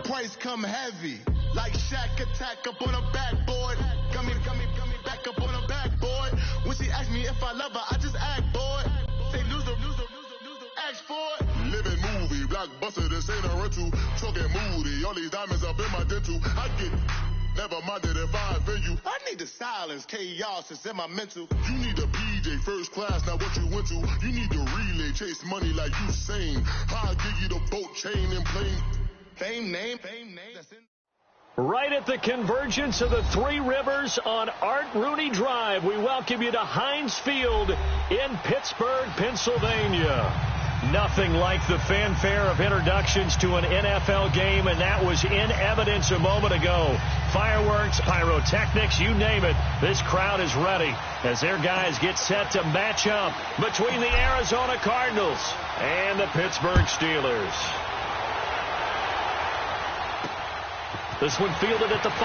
price come heavy. Like Shaq attack up on a backboard. Got me back up on a backboard. When she ask me if I love her, I just act bored. Say loser, ask for it. Living movie, blockbuster, this ain't a rental. Talking moody, all these diamonds up in my dental. I get never minded if I offend you. I need the silence, chaos is in my mental. You need a PJ, first class, not what you went to. You need the relay, chase money like you sane. I'll give you the boat, chain, and plane. Fame name. That's in. Right at the convergence of the Three Rivers on Art Rooney Drive, we welcome you to Heinz Field in Pittsburgh, Pennsylvania. Nothing like the fanfare of introductions to an NFL game, and that was in evidence a moment ago. Fireworks, pyrotechnics, you name it. This crowd is ready as their guys get set to match up between the Arizona Cardinals and the Pittsburgh Steelers. This one fielded at the 5.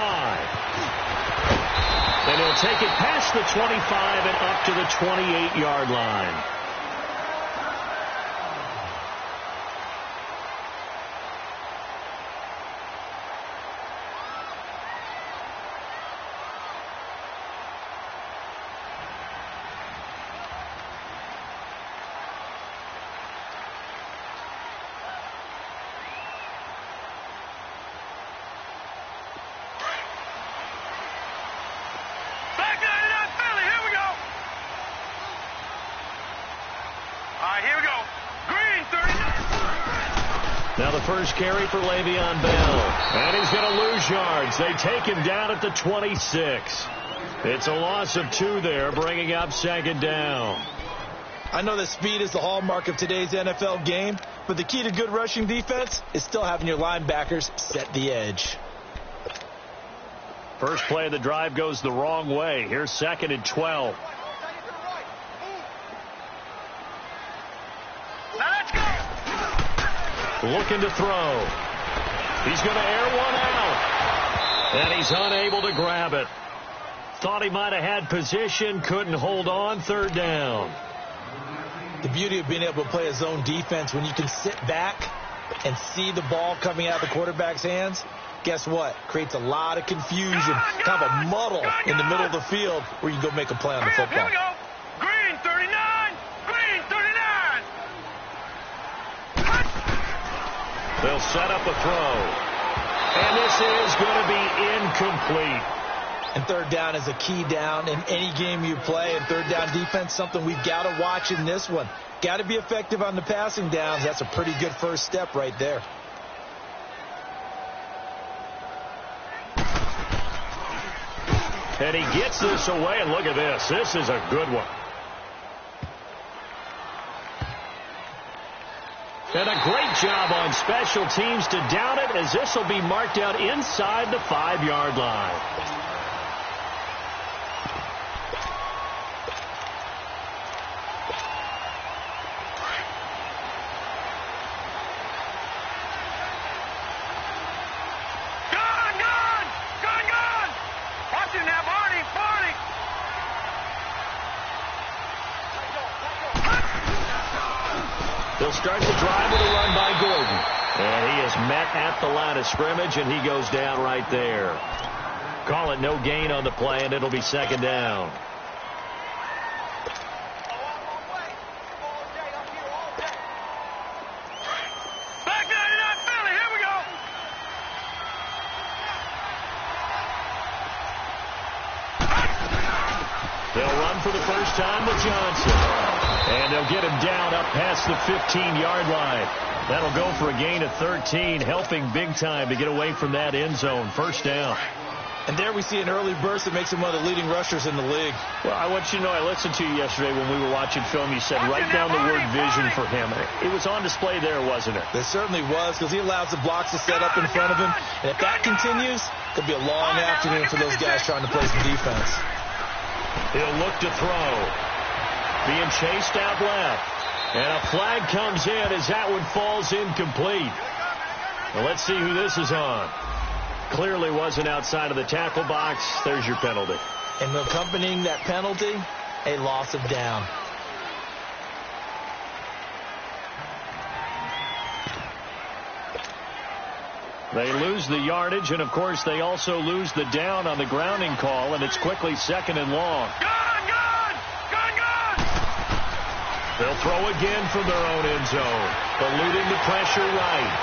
And he'll take it past the 25 and up to the 28-yard line. Now the first carry for Le'Veon Bell. And he's going to lose yards. They take him down at the 26. It's a loss of 2 there, bringing up second down. I know that speed is the hallmark of today's NFL game, but the key to good rushing defense is still having your linebackers set the edge. First play of the drive goes the wrong way. Here's second and 12. Looking to throw. He's going to air one out. And he's unable to grab it. Thought he might have had position, couldn't hold on, third down. The beauty of being able to play a zone defense when you can sit back and see the ball coming out of the quarterback's hands, guess what? Creates a lot of confusion, kind of a muddle in the middle of the field where you can go make a play on the football. Here we go. Green 39. Green 39. They'll set up a throw. And this is going to be incomplete. And third down is a key down in any game you play. And third down defense, something we've got to watch in this one. Got to be effective on the passing downs. That's a pretty good first step right there. And he gets this away. And look at this. This is a good one. And a great job on special teams to down it, as this will be marked out inside the 5-yard line. Gone! Watch it now, Barney! They'll start the drive with a run by Gordon. And he is met at the line of scrimmage, and he goes down right there. Call it no gain on the play, and it'll be second down. Back 99 Philly, here we go! They'll run for the first time with Johnson. And they'll get him down up past the 15-yard line. That'll go for a gain of 13, helping big time to get away from that end zone. First down. And there we see an early burst that makes him one of the leading rushers in the league. Well, I want you to know, I listened to you yesterday when we were watching film. You said write down the word vision for him. It was on display there, wasn't it? There certainly was, because he allows the blocks to set up in front of him. And if that continues, it'll be a long afternoon for those guys trying to play some defense. He'll look to throw. Being chased out left. And a flag comes in as that one falls incomplete. Well, let's see who this is on. Clearly wasn't outside of the tackle box. There's your penalty. And accompanying that penalty, a loss of down. They lose the yardage, and, of course, they also lose the down on the grounding call, and it's quickly 2nd and long. Gone! They'll throw again from their own end zone, eluding the pressure right.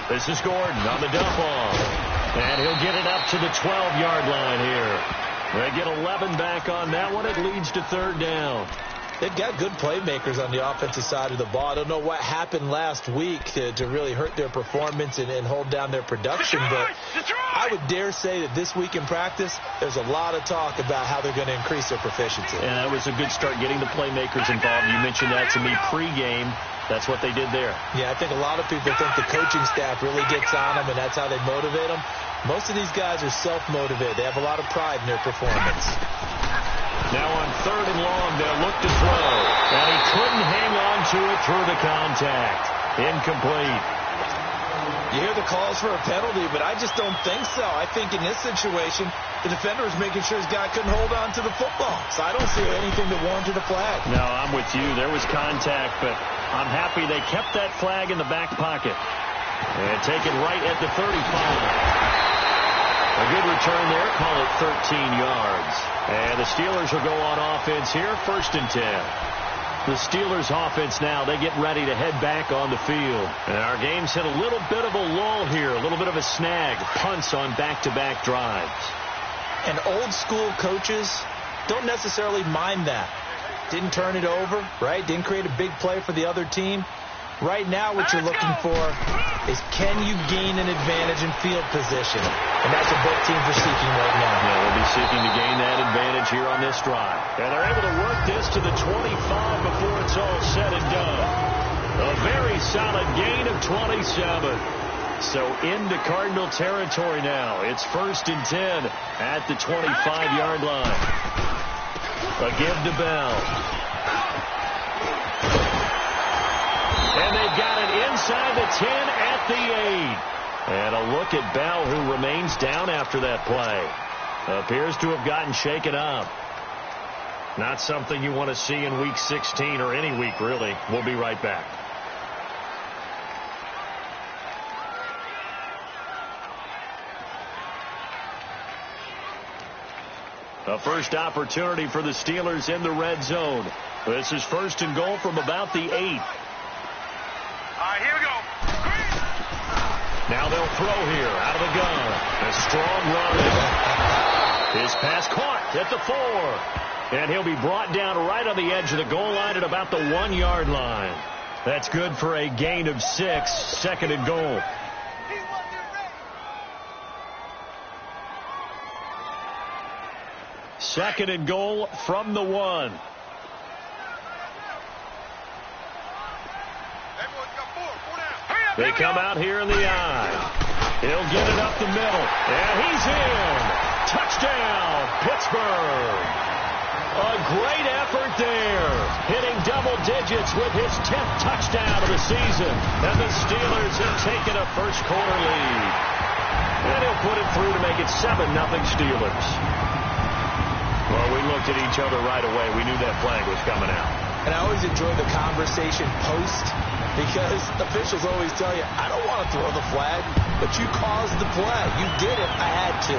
This is Gordon on the dump off, and he'll get it up to the 12-yard line here. They get 11 back on that one. It leads to 3rd down. They've got good playmakers on the offensive side of the ball. I don't know what happened last week to really hurt their performance and hold down their production, but I would dare say that this week in practice, there's a lot of talk about how they're going to increase their proficiency. Yeah, that was a good start getting the playmakers involved. You mentioned that to me pregame. That's what they did there. Yeah, I think a lot of people think the coaching staff really gets on them, and that's how they motivate them. Most of these guys are self-motivated. They have a lot of pride in their performance. Now on 3rd and long, they'll look to throw. And he couldn't hang on to it through the contact. Incomplete. You hear the calls for a penalty, but I just don't think so. I think in this situation, the defender was making sure his guy couldn't hold on to the football. So I don't see anything that warranted a flag. No, I'm with you. There was contact, but I'm happy they kept that flag in the back pocket. And take it right at the 35. A good return there. Call it 13 yards. And the Steelers will go on offense here. 1st and 10. The Steelers offense now, they get ready to head back on the field. And our game's hit a little bit of a lull here, a little bit of a snag. Punts on back-to-back drives. And old school coaches don't necessarily mind that. Didn't turn it over, right? Didn't create a big play for the other team. Right now what you're looking for is can you gain an advantage in field position? And that's what both teams are seeking right now. Yeah, they'll be seeking to gain that advantage here on this drive. And they're able to work this to the 25 before it's all said and done. A very solid gain of 27. So into Cardinal territory now. It's 1st and 10 at the 25-yard line. A give to Bell. And they've got it inside the 10 at the 8. And a look at Bell, who remains down after that play. Appears to have gotten shaken up. Not something you want to see in Week 16 or any week, really. We'll be right back. A first opportunity for the Steelers in the red zone. This is 1st and goal from about the 8. All right, here we go. Now they'll throw here out of the gun. A strong run. His pass caught at the 4. And he'll be brought down right on the edge of the goal line at about the 1-yard line. That's good for a gain of 6. 2nd and goal. Second and goal from the 1. They come out here in the eye. He'll get it up the middle. And he's in. Touchdown, Pittsburgh. A great effort there. Hitting double digits with his 10th touchdown of the season. And the Steelers have taken a first-quarter lead. And he'll put it through to make it 7-0 Steelers. Well, we looked at each other right away. We knew that flag was coming out. And I always enjoy the conversation post, because officials always tell you, I don't want to throw the flag, but you caused the play. You did it. I had to.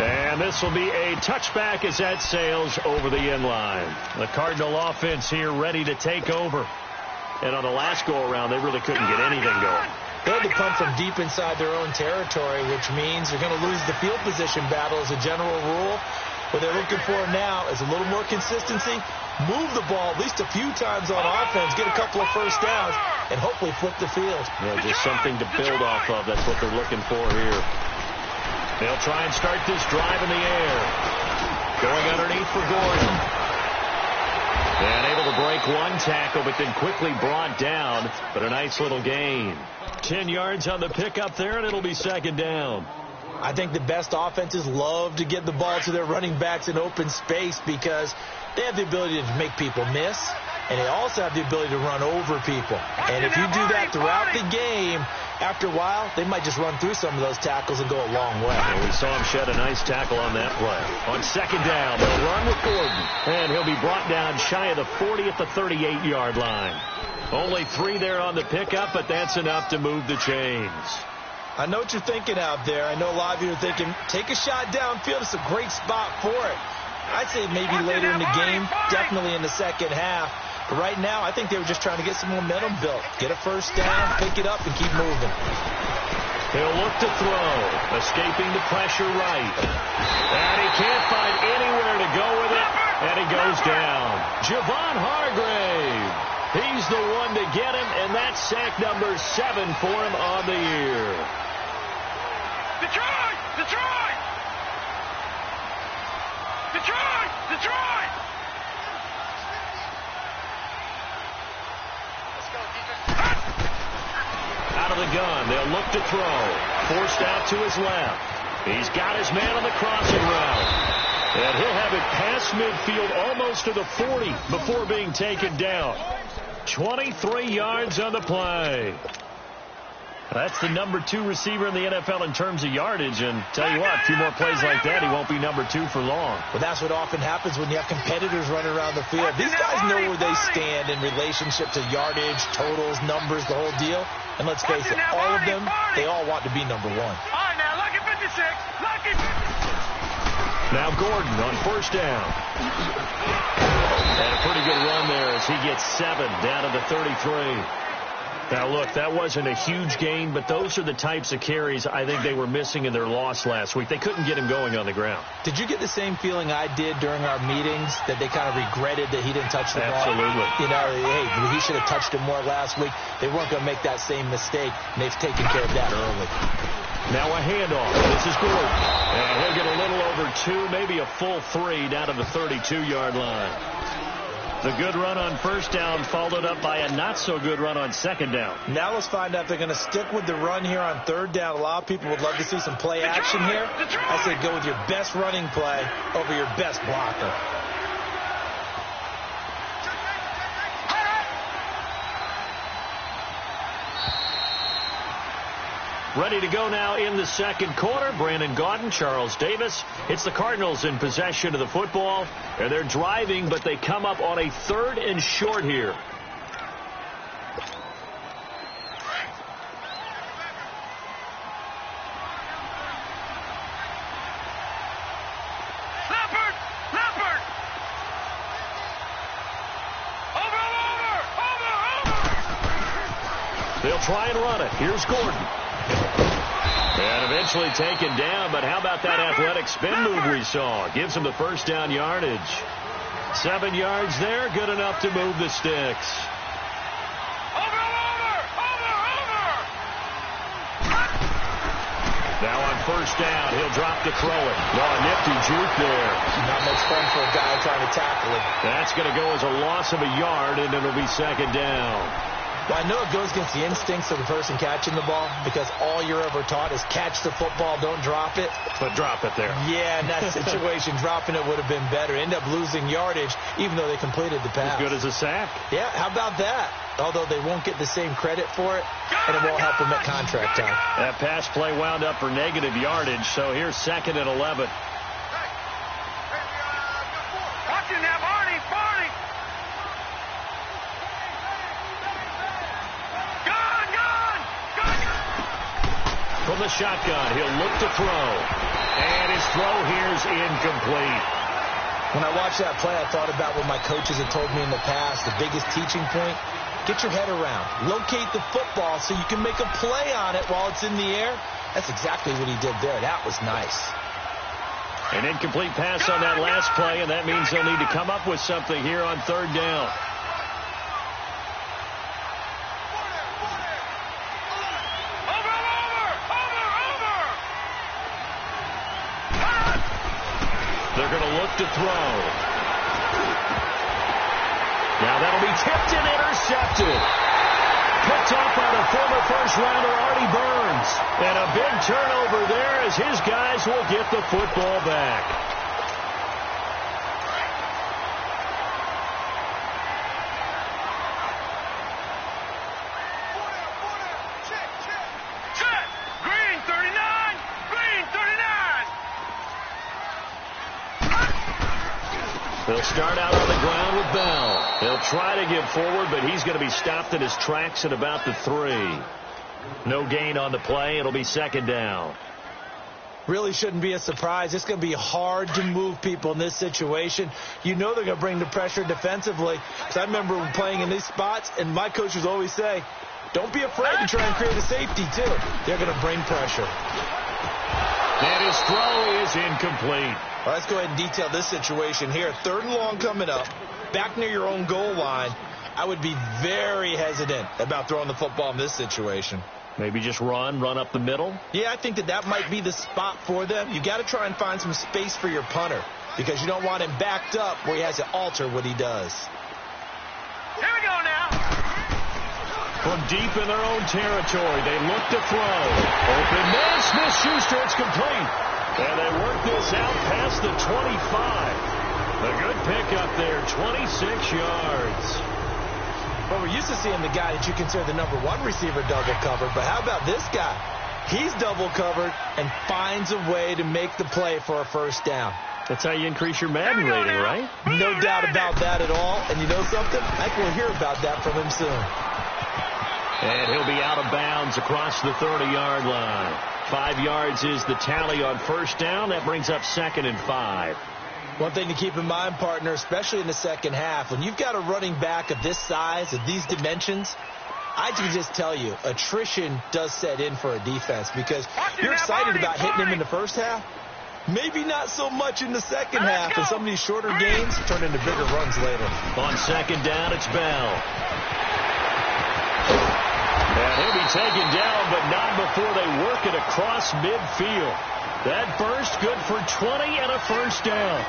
And this will be a touchback as that sails over the end line. The Cardinal offense here ready to take over. And on the last go-around, they really couldn't get anything going. They had to punt from deep inside their own territory, which means they're going to lose the field position battle as a general rule. What they're looking for now is a little more consistency, move the ball at least a few times on offense, get a couple of first downs, and hopefully flip the field. Yeah, just something to build off of. That's what they're looking for here. They'll try and start this drive in the air. Going underneath for Gordon. And able to break one tackle, but then quickly brought down. But a nice little gain. 10 yards on the pickup there, and it'll be 2nd down. I think the best offenses love to get the ball to their running backs in open space because they have the ability to make people miss, and they also have the ability to run over people. And if you do that throughout the game, after a while, they might just run through some of those tackles and go a long way. And we saw him shed a nice tackle on that play. On 2nd down, they'll run with Gordon. And he'll be brought down shy of the 40 at the 38-yard line. Only 3 there on the pickup, but that's enough to move the chains. I know what you're thinking out there. I know a lot of you are thinking, take a shot downfield. It's a great spot for it. I'd say maybe later in the game, definitely in the second half. But right now, I think they were just trying to get some momentum built. Get a first down, pick it up, and keep moving. He'll look to throw, escaping the pressure right. And he can't find anywhere to go with it, and he goes down. Javon Hargrave. He's the one to get him, and that's sack number 7 for him on the year. Detroit! Detroit! Detroit! Detroit! Let's go, defense. Out of the gun, they'll look to throw. Forced out to his left. He's got his man on the crossing route. And he'll have it past midfield almost to the 40 before being taken down. 23 yards on the play. That's the number 2 receiver in the NFL in terms of yardage. And tell you what, a few more plays like that, he won't be number 2 for long. Well, that's what often happens when you have competitors running around the field. These guys know where they stand in relationship to yardage, totals, numbers, the whole deal. And let's face it, all of them, they all want to be number 1. All right, now, lucky 56. Lucky 56. Now Gordon on first down. And a pretty good run there as he gets 7 down to the 33. Now, look, that wasn't a huge gain, but those are the types of carries I think they were missing in their loss last week. They couldn't get him going on the ground. Did you get the same feeling I did during our meetings, that they kind of regretted that he didn't touch the ball? Absolutely. You know, hey, he should have touched it more last week. They weren't going to make that same mistake, and they've taken care of that early. Now a handoff. This is Gordon. And he'll get a little over 2, maybe a full 3 down to the 32-yard line. The good run on first down followed up by a not-so-good run on second down. Now let's find out if they're going to stick with the run here on third down. A lot of people would love to see some play action here. I say go with your best running play over your best blocker. Ready to go now in the second quarter. Brandon Gaudin, Charles Davis. It's the Cardinals in possession of the football. And they're driving, but they come up on a 3rd and short here. Leopard! Leopard! Over! They'll try and run it. Here's Gordon. And eventually taken down, but how about that athletic spin move we saw? Gives him the first down yardage. 7 yards there, good enough to move the sticks. Over! Now on first down, he'll drop to throw it. Oh, a nifty juke there. Not much fun for a guy trying to tackle it. That's going to go as a loss of a yard, and it'll be second down. Well, I know it goes against the instincts of the person catching the ball, because all you're ever taught is catch the football, don't drop it. But drop it there. Yeah, in that situation, dropping it would have been better. End up losing yardage, even though they completed the pass. As good as a sack. Yeah, how about that? Although they won't get the same credit for it, and it won't help them at contract time. That pass play wound up for negative yardage, so here's 2nd and 11. Watch it now, Barney! From the shotgun, he'll look to throw. And his throw here's incomplete. When I watched that play, I thought about what my coaches had told me in the past. The biggest teaching point, get your head around. Locate the football so you can make a play on it while it's in the air. That's exactly what he did there. That was nice. An incomplete pass on that last play, and that means they'll need to come up with something here on third down. They're going to look to throw. Now that'll be tipped and intercepted. Picked off by the former first-rounder Artie Burns. And a big turnover there as his guys will get the football back. Green 39! Green 39! They'll start out on the ground with Bell. He'll try to get forward, but he's going to be stopped in his tracks at about the 3. No gain on the play. It'll be second down. Really shouldn't be a surprise. It's going to be hard to move people in this situation. You know they're going to bring the pressure defensively. Because I remember playing in these spots, and my coaches always say, don't be afraid to try and create a safety, too. They're going to bring pressure. And his throw is incomplete. Well, let's go ahead and detail this situation here. 3rd and long coming up, back near your own goal line. I would be very hesitant about throwing the football in this situation. Maybe just run up the middle? Yeah, I think that might be the spot for them. You got to try and find some space for your punter because you don't want him backed up where he has to alter what he does. Here we go now. From deep in their own territory, they look to throw. Open man, Smith-Schuster, it's complete. And they work this out past the 25. A good pickup there, 26 yards. Well, we're used to seeing the guy that you consider the number 1 receiver double covered, but how about this guy? He's double covered and finds a way to make the play for a first down. That's how you increase your Madden rating, right? No doubt about that at all. And you know something? I think we'll hear about that from him soon. And he'll be out of bounds across the 30-yard line. 5 yards is the tally on first down. That brings up 2nd and 5. One thing to keep in mind, partner, especially in the second half, when you've got a running back of this size, of these dimensions, I can just tell you, attrition does set in for a defense because you're excited about hitting him in the first half. Maybe not so much in the second half, and some of these shorter gains turn into bigger runs later. On second down, it's Bell. And he'll be taken down, but not before they work it across midfield. That burst good for 20 and a first down.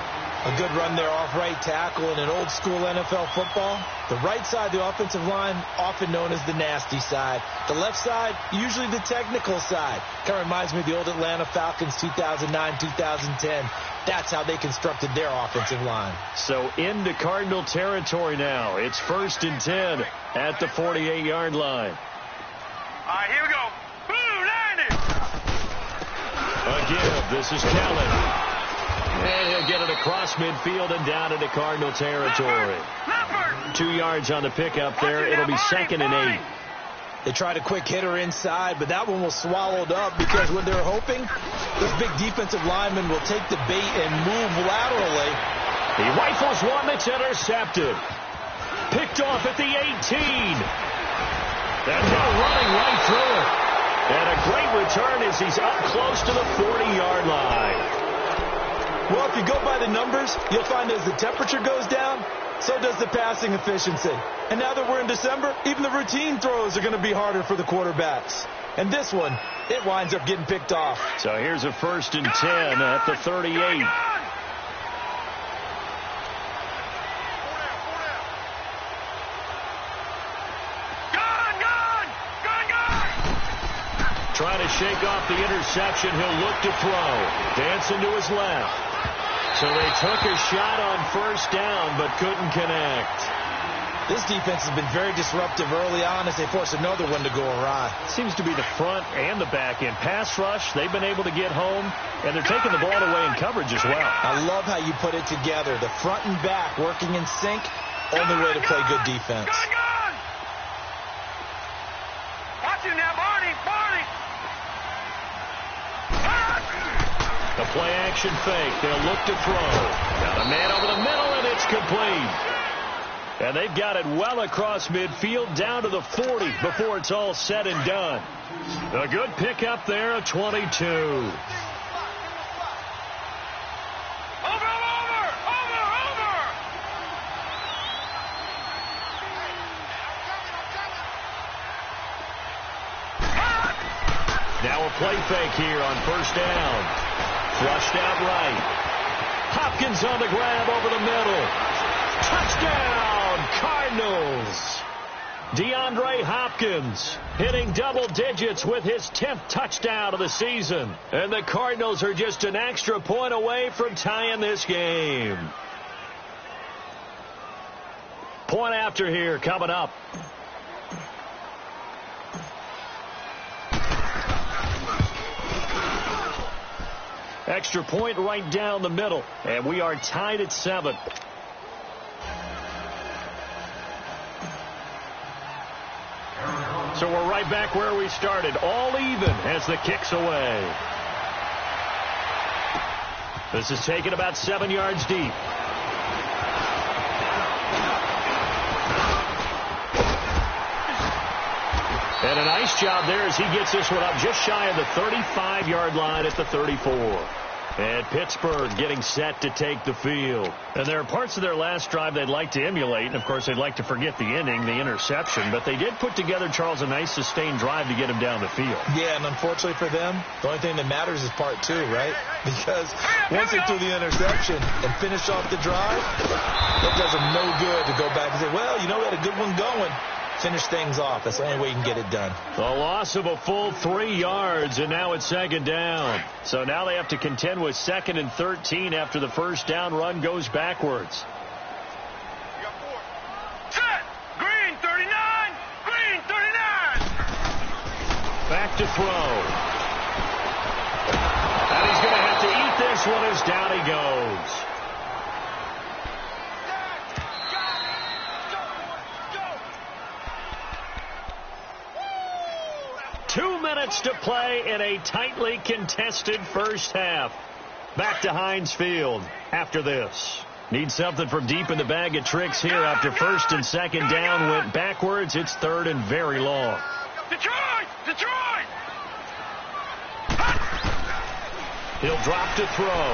A good run there off right tackle in an old-school NFL football. The right side of the offensive line, often known as the nasty side. The left side, usually the technical side. Kind of reminds me of the old Atlanta Falcons 2009-2010. That's how they constructed their offensive line. So into Cardinal territory now. It's 1st and 10 at the 48-yard line. All right, here we go. Blue 90. Again, this is Kellen. And he'll get it across midfield and down into Cardinal territory. 2 yards on the pickup there. It'll be 2nd and 8. They tried a quick hitter inside, but that one was swallowed up because when they're hoping, this big defensive lineman will take the bait and move laterally. He rifles one that's intercepted. Picked off at the 18. And now running right through it. And a great return as he's up close to the 40-yard line. Well, if you go by the numbers, you'll find as the temperature goes down, so does the passing efficiency. And now that we're in December, even the routine throws are going to be harder for the quarterbacks. And this one, it winds up getting picked off. So here's a 1st and 10 at the 38. Trying to shake off the interception. He'll look to throw. Dancing to his left. So they took a shot on first down, but couldn't connect. This defense has been very disruptive early on as they force another one to go awry. Seems to be the front and the back end. Pass rush, they've been able to get home, and they're taking the ball away in coverage as well. I love how you put it together. The front and back working in sync, only way to play good defense. Watch him now, Barney. The play-action fake. They'll look to throw. Got a man over the middle, and it's complete. And they've got it well across midfield down to the 40 before it's all said and done. A good pickup there, a 22. Over. Now a play fake here on first down. Flushed out right. Hopkins on the grab over the middle. Touchdown, Cardinals. DeAndre Hopkins hitting double digits with his 10th touchdown of the season. And the Cardinals are just an extra point away from tying this game. Point after here coming up. Extra point right down the middle. And we are tied at 7. right back where we started. All even as the kick's away. This is taken about 7 yards deep. And a nice job there as he gets this one up just shy of the 35-yard line at the 34. And Pittsburgh getting set to take the field. And there are parts of their last drive they'd like to emulate. And, of course, they'd like to forget the inning, the interception. But they did put together, Charles, a nice sustained drive to get him down the field. Yeah, and unfortunately for them, the only thing that matters is part two, right? Because once they threw the interception and finished off the drive, it does them no good to go back and say, well, you know, we had a good one going. Finish things off. That's the only way you can get it done. The loss of a full 3 yards, and now it's second down. So now they have to contend with 2nd and 13 after the first down run goes backwards. Set! Green 39! Green 39! Back to throw. And he's going to have to eat this one as down he goes. 2 minutes to play in a tightly contested first half. Back to Heinz Field after this. Need something from deep in the bag of tricks here after first and second down went backwards. It's third and very long. Detroit! Detroit! He'll drop to throw.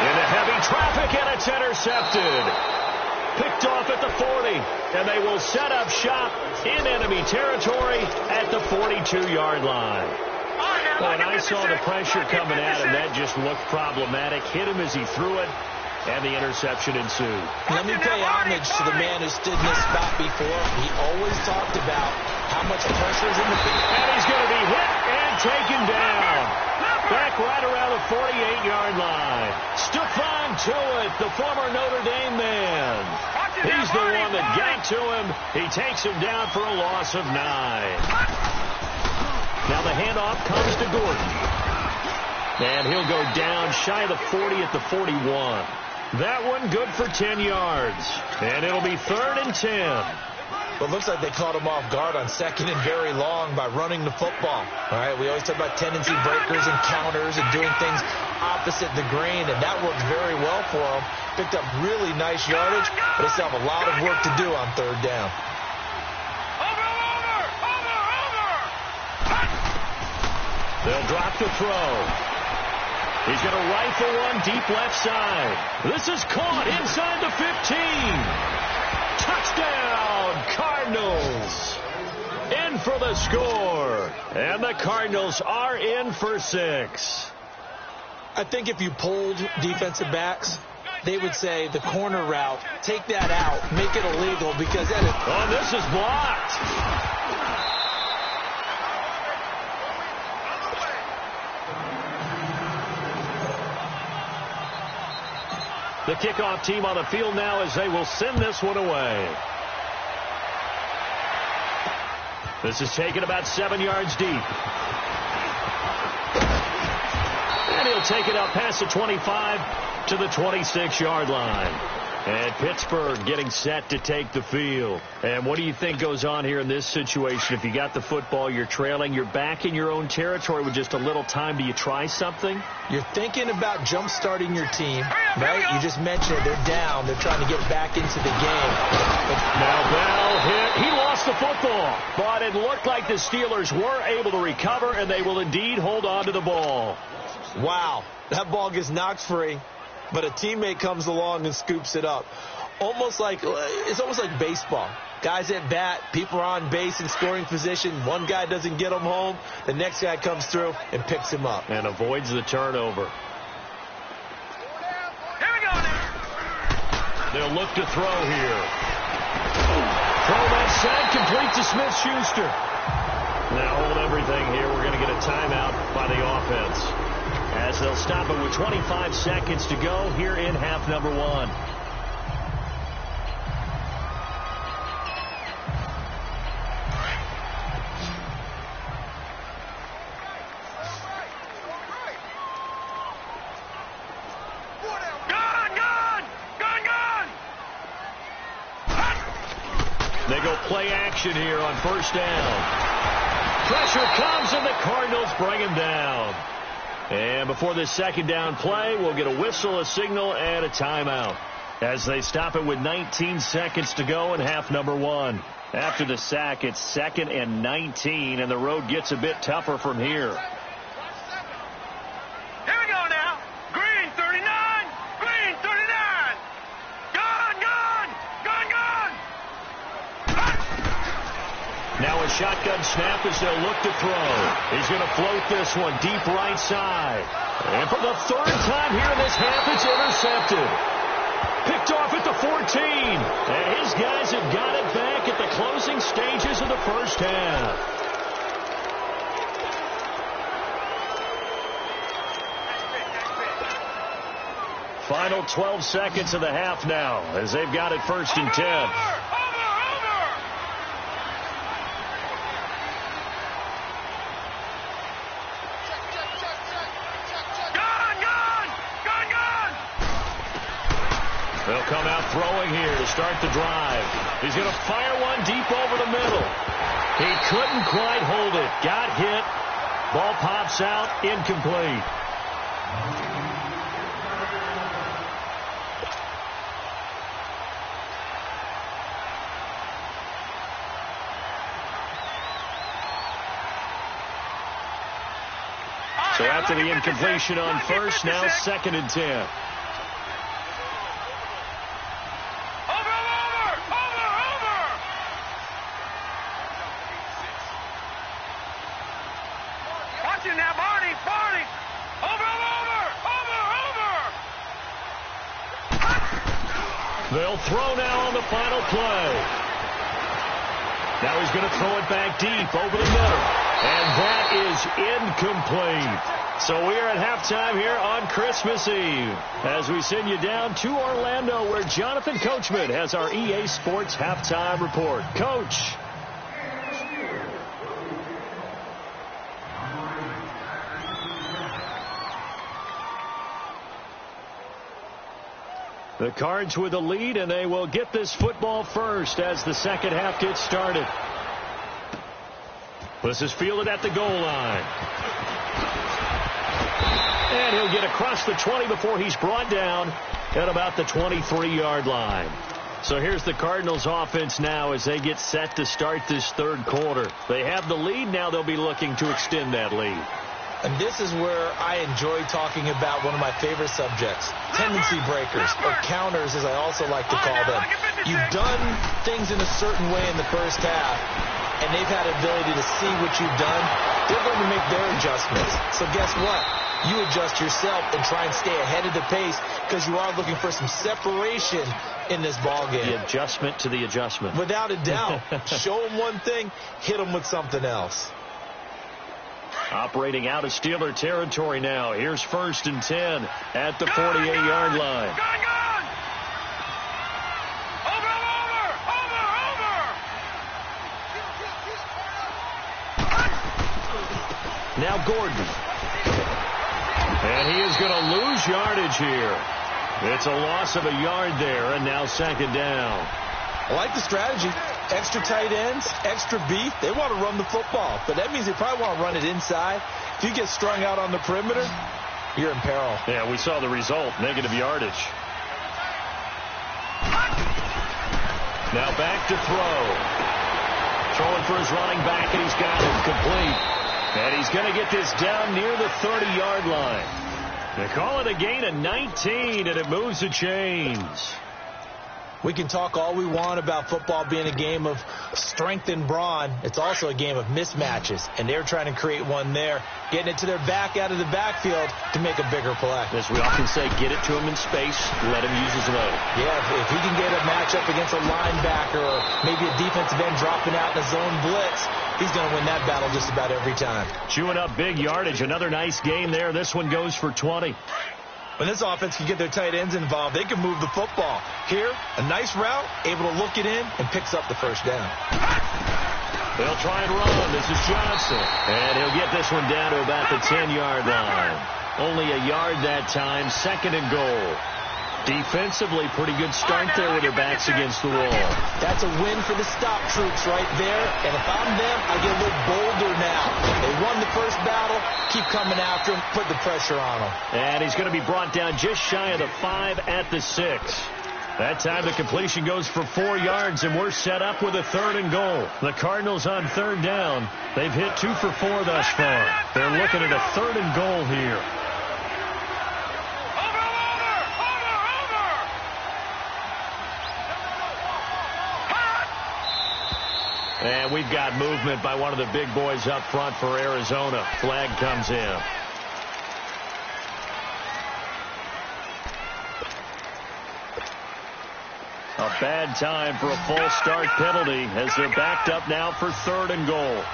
Into heavy traffic, and it's intercepted. Picked off at the 40, and they will set up shop in enemy territory at the 42-yard line. When I saw the pressure coming at him, that just looked problematic. Hit him as he threw it, and the interception ensued. Let me pay homage to the man who stood in this spot before. He always talked about how much pressure is in the field. And he's going to be hit and taken down. Back right around the 48-yard line. Stephon Tuitt, the former Notre Dame man. He's the one that got to him. He takes him down for a loss of 9. Now the handoff comes to Gordon. And he'll go down shy of the 40 at the 41. That one good for 10 yards. And it'll be 3rd and 10. Well, it looks like they caught him off guard on 2nd and very long by running the football. All right, we always talk about tendency breakers and counters and doing things opposite the grain, and that worked very well for them. Picked up really nice yardage, but they still have a lot of work to do on 3rd down. Over! They'll drop the throw. He's going to rifle one deep left side. This is caught inside the 15. Touchdown, Cardinals. In for the score. And the Cardinals are in for 6. I think if you polled defensive backs, they would say the corner route, take that out, make it illegal because that is... Oh, this is blocked. The kickoff team on the field now as they will send this one away. This is taken about 7 yards deep. And he'll take it up past the 25 to the 26-yard line. And Pittsburgh getting set to take the field. And what do you think goes on here in this situation? If you got the football, you're trailing, you're back in your own territory with just a little time. Do you try something? You're thinking about jump-starting your team, right? You just mentioned it. They're down. They're trying to get back into the game. Now Bell hit. He lost the football. But it looked like the Steelers were able to recover, and they will indeed hold on to the ball. Wow. That ball gets knocked free, but a teammate comes along and scoops it up. It's almost like baseball. Guys at bat, people are on base in scoring position. One guy doesn't get him home. The next guy comes through and picks him up. And avoids the turnover. Here we go now. They'll look to throw here. Throw that side, complete to Smith-Schuster. Now hold everything here. We're going to get a timeout by the offense, as they'll stop it with 25 seconds to go here in half number 1. play action here on first down. Pressure comes, and the Cardinals bring him down. And before this second down play, we'll get a whistle, a signal, and a timeout as they stop it with 19 seconds to go in half number 1. After the sack, it's 2nd and 19, and the road gets a bit tougher from here. Here we go now. Green 39. Green 39. Gun, gun. Gun, gun. Now a shotgun snap as they'll look to throw. He's going to float this one deep right side. And for the 3rd time here in this half, it's intercepted. Picked off at the 14. And his guys have got it back at the closing stages of the first half. Final 12 seconds of the half now as they've got it 1st and 10. They'll come out throwing here to start the drive. He's going to fire one deep over the middle. He couldn't quite hold it. Got hit. Ball pops out. Incomplete. So after the incompletion on first, now 2nd and 10. They'll throw now on the final play. Now he's going to throw it back deep over the middle. And that is incomplete. So we are at halftime here on Christmas Eve as we send you down to Orlando where Jonathan Coachman has our EA Sports halftime report. Coach. The Cards with a lead, and they will get this football first as the second half gets started. This is fielded at the goal line. And he'll get across the 20 before he's brought down at about the 23-yard line. So here's the Cardinals offense now as they get set to start this 3rd quarter. They have the lead. Now they'll be looking to extend that lead. And this is where I enjoy talking about one of my favorite subjects, tendency breakers, or counters as I also like to call them. You've done things in a certain way in the first half, and they've had ability to see what you've done. They're going to make their adjustments. So guess what? You adjust yourself and try and stay ahead of the pace because you are looking for some separation in this ball game. The adjustment to the adjustment. Without a doubt. Show them one thing, hit them with something else. Operating out of Steeler territory now. Here's 1st and 10 at the 48-yard line. Now Gordon. And he is going to lose yardage here. It's a loss of a yard there, and now 2nd down. I like the strategy. Extra tight ends, extra beef. They want to run the football, but that means they probably want to run it inside. If you get strung out on the perimeter, you're in peril. Yeah, we saw the result, negative yardage. Now back to throw. Throwing for his running back, and he's got it complete. And he's going to get this down near the 30-yard line. They call it a gain of 19, and it moves the chains. We can talk all we want about football being a game of strength and brawn. It's also a game of mismatches, and they're trying to create one there, getting it to their back out of the backfield to make a bigger play. As we often say, get it to him in space, let him use his leg. Yeah, if he can get a matchup against a linebacker or maybe a defensive end dropping out in a zone blitz, he's going to win that battle just about every time. Chewing up big yardage. Another nice gain there. This one goes for 20. When this offense can get their tight ends involved, they can move the football. Here, a nice route, able to look it in, and picks up the first down. They'll try and run. This is Johnson. And he'll get this one down to about the 10-yard line. Only a yard that time, 2nd and goal. Defensively, pretty good start there with their backs against the wall. That's a win for the stop troops right there. And if I'm them, I get a little bolder now. They won the first battle. Keep coming after him. Put the pressure on him. And he's going to be brought down just shy of the 5 at the 6. That time the completion goes for 4 yards, and we're set up with a 3rd and goal. The Cardinals on 3rd down. They've hit 2 for 4 thus far. They're looking at a 3rd and goal here. And we've got movement by one of the big boys up front for Arizona. Flag comes in. A bad time for a false start penalty as they're backed up now for 3rd and goal.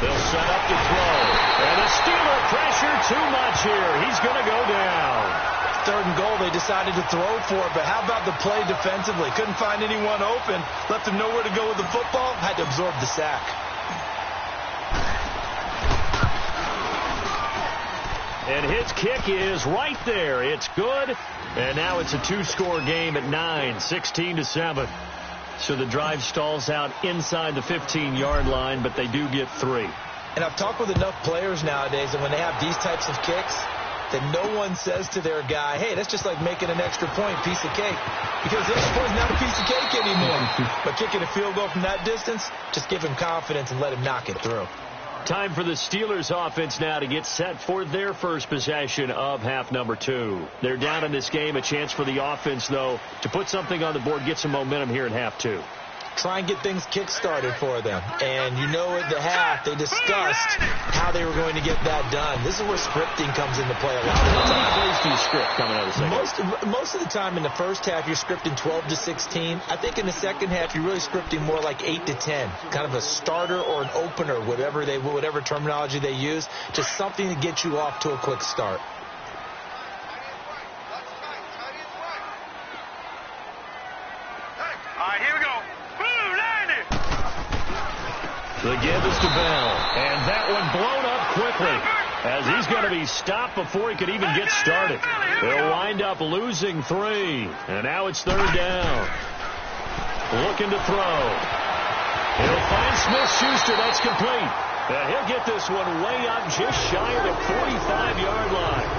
They'll set up to throw. And the Steeler pressure too much here. He's going to go down. 3rd and goal, they decided to throw for it, but how about the play defensively? Couldn't find anyone open. Left them nowhere to go with the football. Had to absorb the sack. And his kick is right there. It's good. And now it's a 2-score game at 9, 16-7. So the drive stalls out inside the 15-yard line, but they do get 3. And I've talked with enough players nowadays, and when they have these types of kicks, that no one says to their guy, hey, that's just like making an extra point, piece of cake. Because the extra point is not a piece of cake anymore. But kicking a field goal from that distance, just give him confidence and let him knock it through. Time for the Steelers offense now to get set for their first possession of half number 2. They're down in this game. A chance for the offense, though, to put something on the board, get some momentum here in half 2. Try and get things kick-started for them. And you know at the half, they discussed how they were going to get that done. This is where scripting comes into play a lot of the time. How many plays do you script coming out of the second? Most of the time in the first half, you're scripting 12 to 16. I think in the second half, you're really scripting more like 8 to 10. Kind of a starter or an opener, whatever terminology they use. Just something to get you off to a quick start. All right, here we go. The give is to Bell, and that one blown up quickly as he's going to be stopped before he could even get started. They'll wind up losing 3, and now it's 3rd down. Looking to throw. He'll find Smith-Schuster. That's complete. He'll get this one way up just shy of the 45-yard line.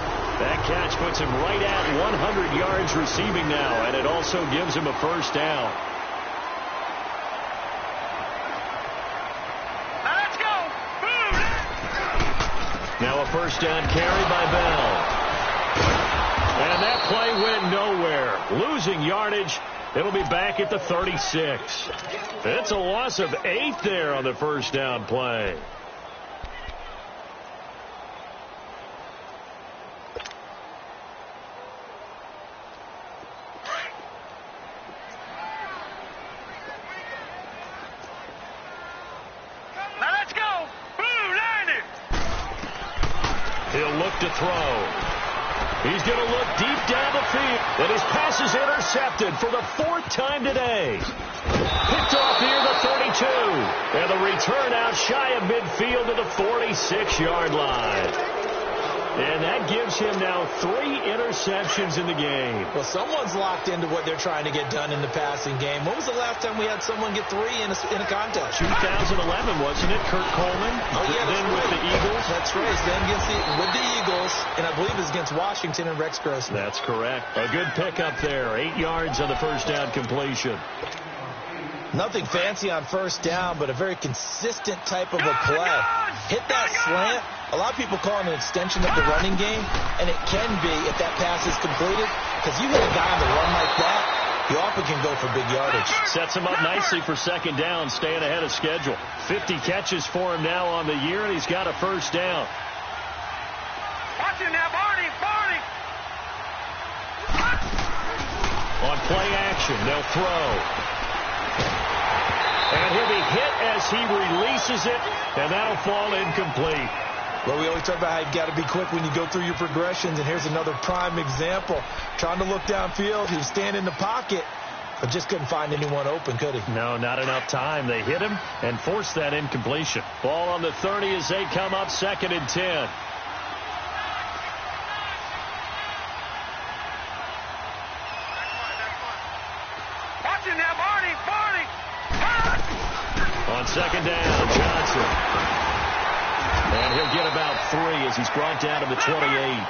That catch puts him right at 100 yards receiving now, and it also gives him a 1st down. Now a 1st down carry by Bell. And that play went nowhere. Losing yardage. It'll be back at the 36. It's a loss of 8 there on the 1st down play. He'll look to throw. He's going to look deep down the field. And his pass is intercepted for the 4th time today. Picked off near the 32. And the return out shy of midfield to the 46-yard line. And that gives him now 3 interceptions in the game. Well, someone's locked into what they're trying to get done in the passing game. When was the last time we had someone get 3 in a contest? 2011, wasn't it? Kurt Coleman. Oh, yeah, then with the Eagles. That's right. Then with the Eagles, and I believe it's against Washington and Rex Grossman. That's correct. A good pickup there. 8 yards on the 1st down completion. Nothing fancy on 1st down, but a very consistent type of a play. Hit that slant. A lot of people call it an extension of the running game, and it can be if that pass is completed, because you hit a guy on the run like that, you often can go for big yardage. Sets him up nicely for 2nd down, staying ahead of schedule. 50 catches for him now on the year, and he's got a 1st down. Watch him now, Barney. On play action, they'll throw. And he'll be hit as he releases it, and that'll fall incomplete. Well, we always talk about how you've got to be quick when you go through your progressions, and here's another prime example. Trying to look downfield, he was standing in the pocket, but just couldn't find anyone open, could he? No, not enough time. They hit him and forced that incompletion. Ball on the 30 as they come up 2nd and 10. Watching that, Barney! On 2nd down, Johnson. And he'll get about 3 as he's brought down to the 28.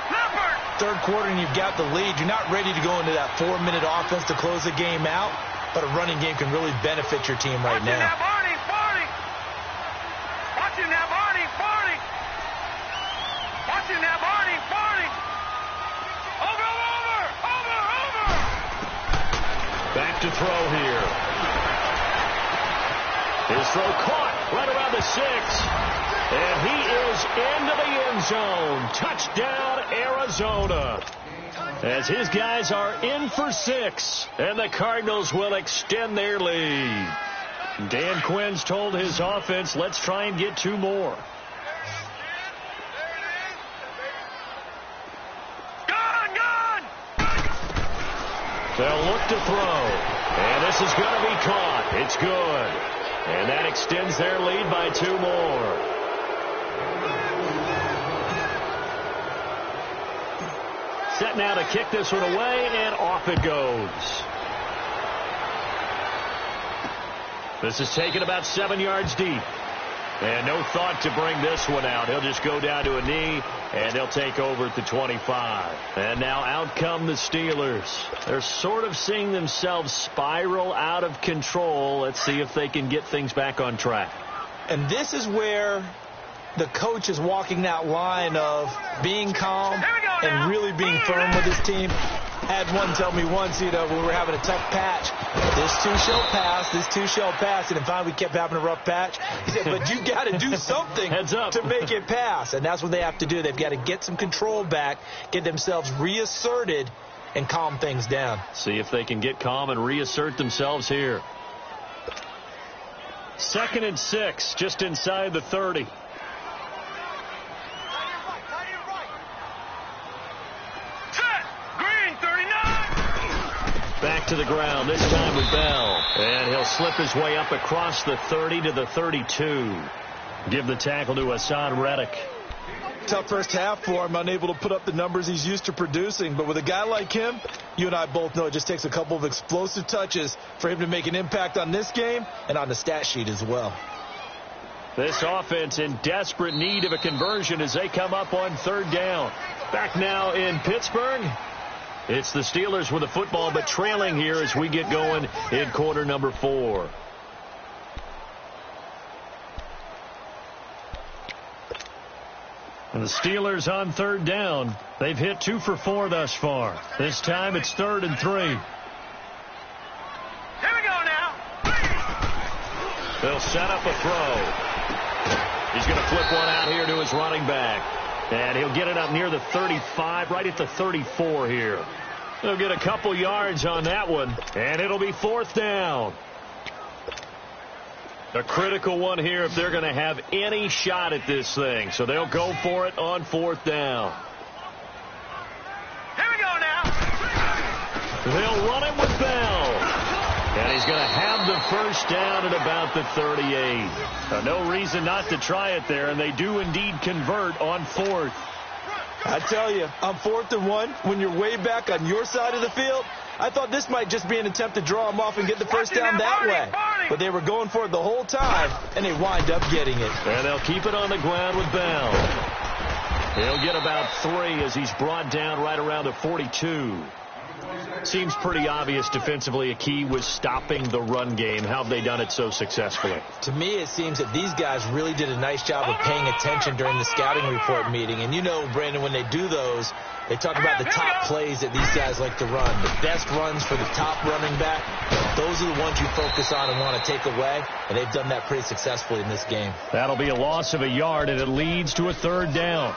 Third quarter and you've got the lead. You're not ready to go into that 4-minute offense to close the game out, but a running game can really benefit your team right now. Watching that, Barney! Over! Back to throw here. His throw caught right around the 6. And he is into the end zone. Touchdown, Arizona. As his guys are in for 6. And the Cardinals will extend their lead. Dan Quinn's told his offense, let's try and get 2 more. Gone! They'll look to throw. And this is going to be caught. It's good. And that extends their lead by 2 more. Set now to kick this one away, and off it goes. This is taken about 7 yards deep. And no thought to bring this one out. He'll just go down to a knee, and they'll take over at the 25. And now out come the Steelers. They're sort of seeing themselves spiral out of control. Let's see if they can get things back on track. And this is where the coach is walking that line of being calm and really being firm with his team. Had one tell me once, when we were having a tough patch, this too shall pass. And finally we kept having a rough patch. He said, but you got to do something to make it pass. And that's what they have to do. They've got to get some control back, get themselves reasserted, and calm things down. See if they can get calm and reassert themselves here. 2nd and 6, just inside the 30. Back to the ground, this time with Bell. And he'll slip his way up across the 30 to the 32. Give the tackle to Hassan Reddick. Tough first half for him, unable to put up the numbers he's used to producing. But with a guy like him, you and I both know it just takes a couple of explosive touches for him to make an impact on this game and on the stat sheet as well. This offense in desperate need of a conversion as they come up on 3rd down. Back now in Pittsburgh. It's the Steelers with the football, but trailing here as we get going in quarter number 4. And the Steelers on 3rd down. They've hit 2 for 4 thus far. This time it's 3rd and 3. Here we go now. They'll set up a throw. He's going to flip one out here to his running back. And he'll get it up near the 35, right at the 34 here. They'll get a couple yards on that one, and it'll be 4th down. A critical one here if they're going to have any shot at this thing. So they'll go for it on 4th down. Here we go now. They'll run it with Bell. And he's going to have the first down at about the 38. No reason not to try it there, and they do indeed convert on 4th. I tell you, on 4th and 1, when you're way back on your side of the field, I thought this might just be an attempt to draw them off and get the first down that way. But they were going for it the whole time, and they wind up getting it. And they'll keep it on the ground with Bell. He'll get about 3 as he's brought down right around the 42. Seems pretty obvious defensively a key was stopping the run game. How have they done it so successfully? To me, it seems that these guys really did a nice job of paying attention during the scouting report meeting. And you know, Brandon, when they do those, they talk about the top plays that these guys like to run. The best runs for the top running back, those are the ones you focus on and want to take away. And they've done that pretty successfully in this game. That'll be a loss of a yard, and it leads to a 3rd down.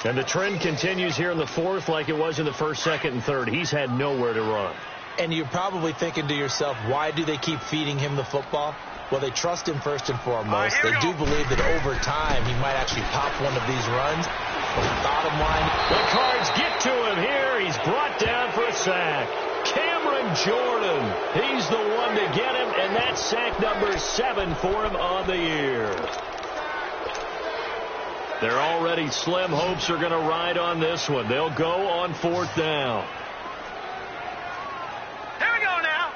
And the trend continues here in the 4th like it was in the 1st, 2nd, and 3rd. He's had nowhere to run. And you're probably thinking to yourself, why do they keep feeding him the football? Well, they trust him first and foremost. They do believe that over time he might actually pop one of these runs. But bottom line, the Cards get to him here. He's brought down for a sack. Cameron Jordan. He's the one to get him, and that's sack number 7 for him on the year. Their already slim hopes are going to ride on this one. They'll go on 4th down. Here we go now.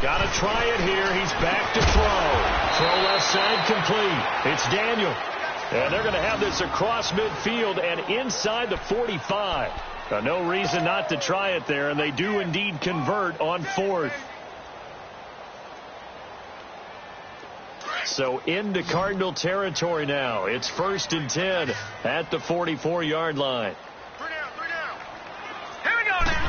Got to try it here. He's back to throw. Throw left side complete. It's Daniel. And they're going to have this across midfield and inside the 45. No reason not to try it there, and they do indeed convert on 4th. So into Cardinal territory now. It's 1st and 10 at the 44-yard line. 3 down. Here we go now.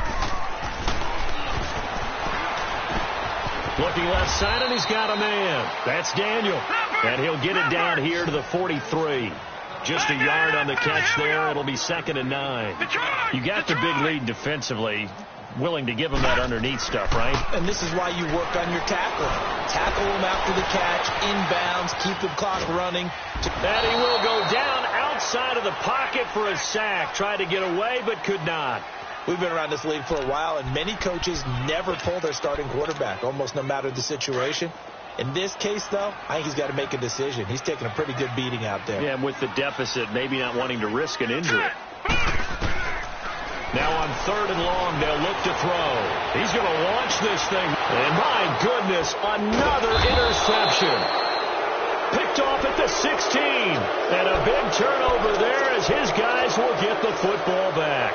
Looking left side, and he's got a man. That's Daniel. And he'll get it down here to the 43. Just a yard on the catch there. It'll be 2nd and 9. You got the big lead defensively. Willing to give them that underneath stuff, right? And this is why you work on your tackling. Tackle them after the catch, inbounds, keep the clock running. And he will go down outside of the pocket for a sack. Tried to get away, but could not. We've been around this league for a while, and many coaches never pull their starting quarterback, almost no matter the situation. In this case, though, I think he's got to make a decision. He's taking a pretty good beating out there. Yeah, and with the deficit, maybe not wanting to risk an injury. Now on 3rd and long, they'll look to throw. He's going to launch this thing. And my goodness, another interception. Picked off at the 16. And a big turnover there as his guys will get the football back.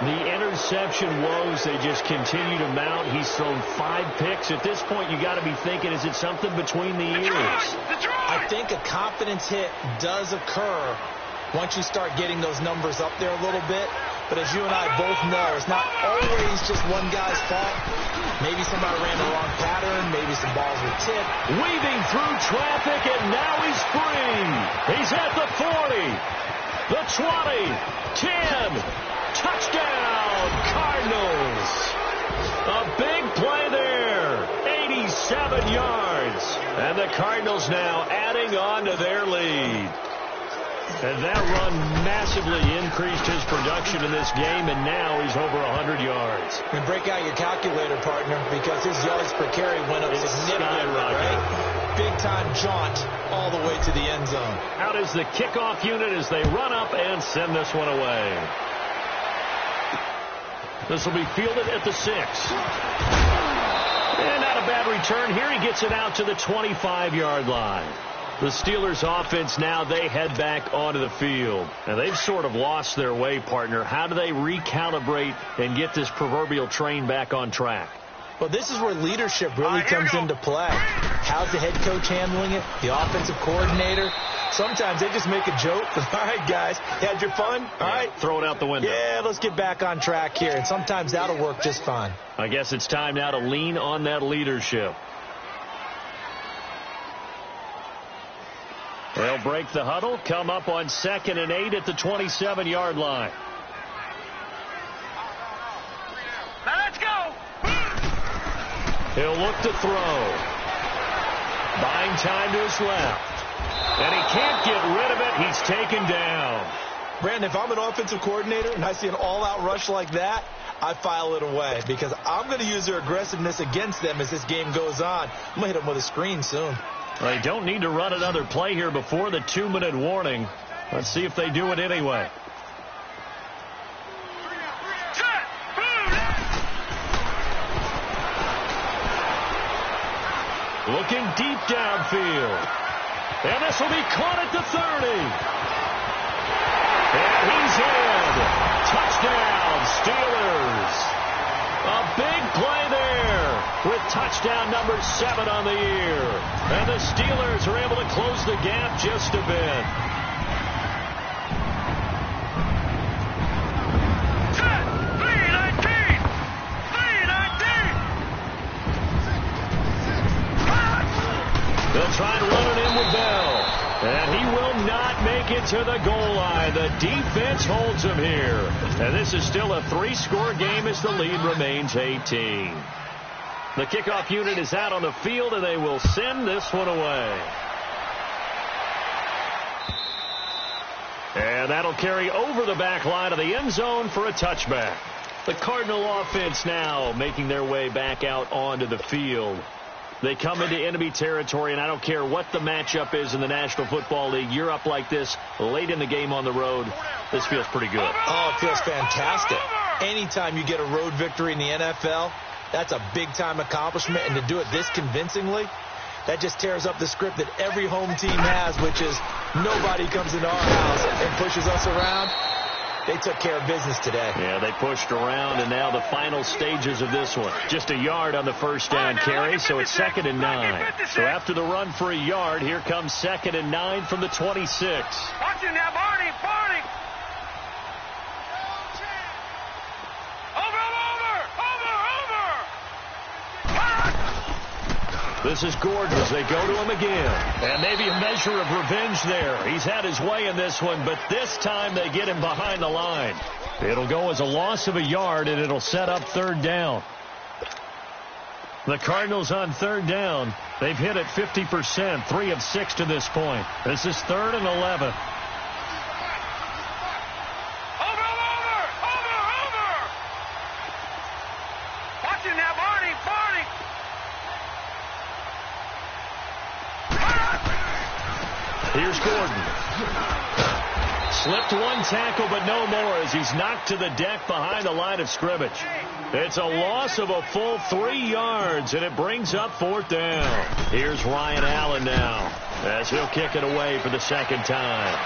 The interception woes, they just continue to mount. He's thrown 5 picks. At this point, you got to be thinking, is it something between the ears? I think a confidence hit does occur once you start getting those numbers up there a little bit. But as you and I both know, it's not always just one guy's fault. Maybe somebody ran the wrong pattern. Maybe some balls were tipped. Weaving through traffic, and now he's free. He's at the 40, the 20, 10. Touchdown, Cardinals. A big play there. 87 yards. And the Cardinals now adding on to their lead. And that run massively increased his production in this game, and now he's over 100 yards. And break out your calculator, partner, because his yards per carry went up significantly, right? Big-time jaunt all the way to the end zone. Out is the kickoff unit as they run up and send this one away. This will be fielded at the 6. And not a bad return here. He gets it out to the 25-yard line. The Steelers offense now, they head back onto the field. And they've sort of lost their way, partner. How do they recalibrate and get this proverbial train back on track? Well, this is where leadership really comes into play. How's the head coach handling it? The offensive coordinator? Sometimes they just make a joke. All right, guys, you had your fun? All right. Throw it out the window. Yeah, let's get back on track here. And sometimes that'll work just fine. I guess it's time now to lean on that leadership. They'll break the huddle, come up on 2nd and 8 at the 27-yard line. Now let's go. He'll look to throw. Buying time to his left. And he can't get rid of it. He's taken down. Brandon, if I'm an offensive coordinator and I see an all-out rush like that, I file it away because I'm going to use their aggressiveness against them as this game goes on. I'm going to hit them with a screen soon. They don't need to run another play here before the 2-minute warning. Let's see if they do it anyway. Looking deep downfield. And this will be caught at the 30. And he's in. Touchdown, Steelers. A big play there with touchdown number 7 on the year. And the Steelers are able to close the gap just a bit. They'll try and run it in with Bell. And he will not make it to the goal line. The defense holds him here. And this is still a 3-score game as the lead remains 18. The kickoff unit is out on the field, and they will send this one away. And that'll carry over the back line of the end zone for a touchback. The Cardinal offense now making their way back out onto the field. They come into enemy territory, and I don't care what the matchup is in the National Football League. You're up like this late in the game on the road. This feels pretty good. Oh, it feels fantastic. Anytime you get a road victory in the NFL, that's a big-time accomplishment, and to do it this convincingly, that just tears up the script that every home team has, which is nobody comes into our house and pushes us around. They took care of business today. Yeah, they pushed around, and now the final stages of this one. Just a yard on the first down carry, so it's 2nd and 9. So after the run for a yard, here comes 2nd and 9 from the 26. Watching now, Barney. This is Gordon as they go to him again. And maybe a measure of revenge there. He's had his way in this one, but this time they get him behind the line. It'll go as a loss of a yard, and it'll set up 3rd down. The Cardinals on 3rd down. They've hit it 50%, 3 of 6 to this point. This is 3rd and 11. Watching now, Barney. Here's Gordon. Slipped one tackle, but no more as he's knocked to the deck behind the line of scrimmage. It's a loss of a full 3 yards, and it brings up 4th down. Here's Ryan Allen now as he'll kick it away for the 2nd time.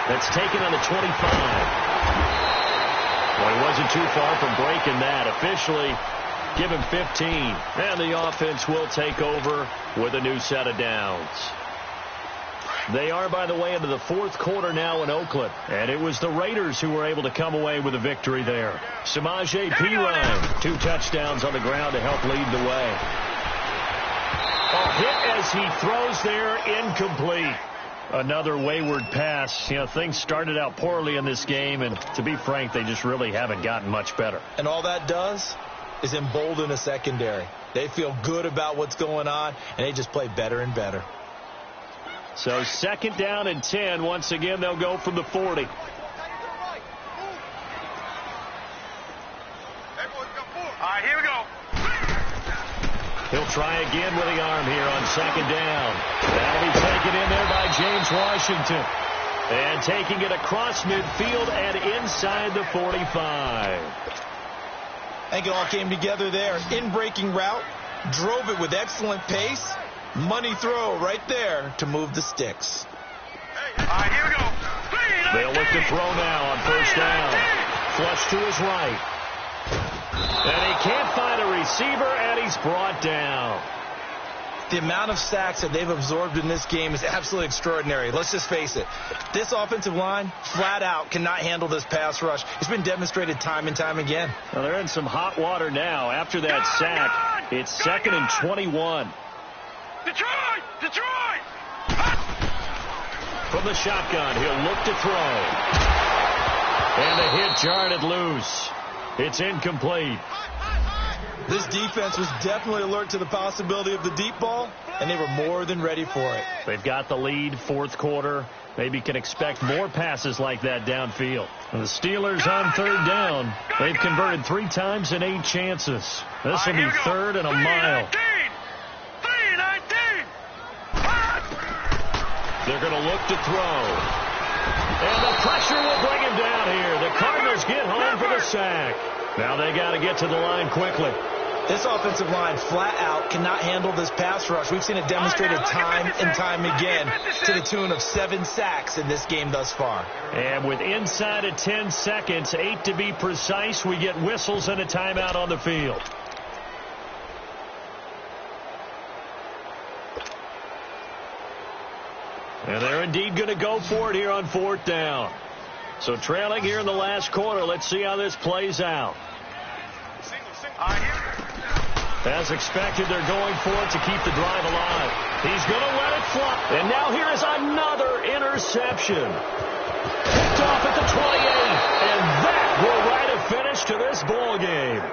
That's taken on the 25. Well, he wasn't too far from breaking that. Officially, give him 15. And the offense will take over with a new set of downs. They are, by the way, into the 4th quarter now in Oakland. And it was the Raiders who were able to come away with a victory there. Samaje Perine, 2 touchdowns on the ground to help lead the way. A hit as he throws there, incomplete. Another wayward pass. You know, things started out poorly in this game, and to be frank, they just really haven't gotten much better. And all that does is embolden a secondary. They feel good about what's going on, and they just play better and better. So 2nd down and 10. Once again, they'll go from the 40. All right, here we go. He'll try again with the arm here on 2nd down. That'll be taken in there by James Washington. And taking it across midfield and inside the 45. I think it all came together there. In-breaking route, drove it with excellent pace. Money throw right there to move the sticks. All right, here we go. They'll look to throw now on 1st down. Flush to his right. And he can't find a receiver, and he's brought down. The amount of sacks that they've absorbed in this game is absolutely extraordinary. Let's just face it. This offensive line, flat out, cannot handle this pass rush. It's been demonstrated time and time again. Well, they're in some hot water now. After that sack, it's 2nd and 21. Detroit! From the shotgun, he'll look to throw. And the hit jarred loose. It's incomplete. This defense was definitely alert to the possibility of the deep ball, and they were more than ready for it. They've got the lead, 4th quarter. Maybe can expect more passes like that downfield. The Steelers on 3rd down. They've converted 3 times in 8 chances. This will be 3rd and a mile. They're going to look to throw. And the pressure will bring him down here. The Cardinals get home for the sack. Now they got to get to the line quickly. This offensive line flat out cannot handle this pass rush. We've seen it demonstrated time and time again to the tune of 7 sacks in this game thus far. And with inside of 10 seconds, 8 to be precise, we get whistles and a timeout on the field. And they're indeed going to go for it here on 4th down. So trailing here in the last quarter. Let's see how this plays out. As expected, they're going for it to keep the drive alive. He's going to let it fly. And now here is another interception. Picked off at the 28. And that will write a finish to this ball game.